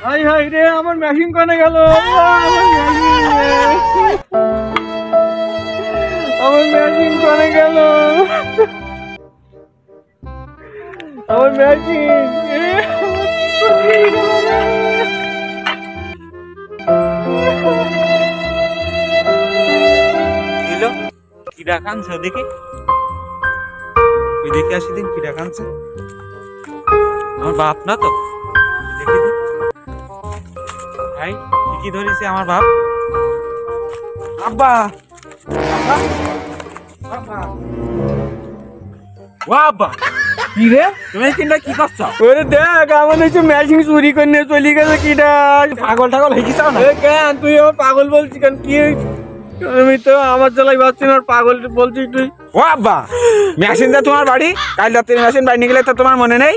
high high রে আমার machine কোনে গেল আমার মেশিন কোনে গেল আমার মেশিন দিল কিডা কানছে দেখি ওই দেখে আসি দিন কিডা কানছে আমার বাপ না তো দেখি দিন ভাই কি ধরেছে আমার বাপ আব্বা আব্বা কি রে তুমি কিনা কি করছো ওরে দেখ আমার হচ্ছে মেশিন চুরি করে নিয়ে চলে গেছে কিডা পাগল টাগল হয়ে গেছ না কেন তুই আমার পাগল বলছিস কেন কি আমি তো আমার জ্বালাই পাচ্ছি না পাগল বলছিস তুই ও আব্বা মেশিন দা তোমার বাড়ি কাল রাতে মেশিন বাড়ি নিয়ে গেলে তো তোমার মনে নেই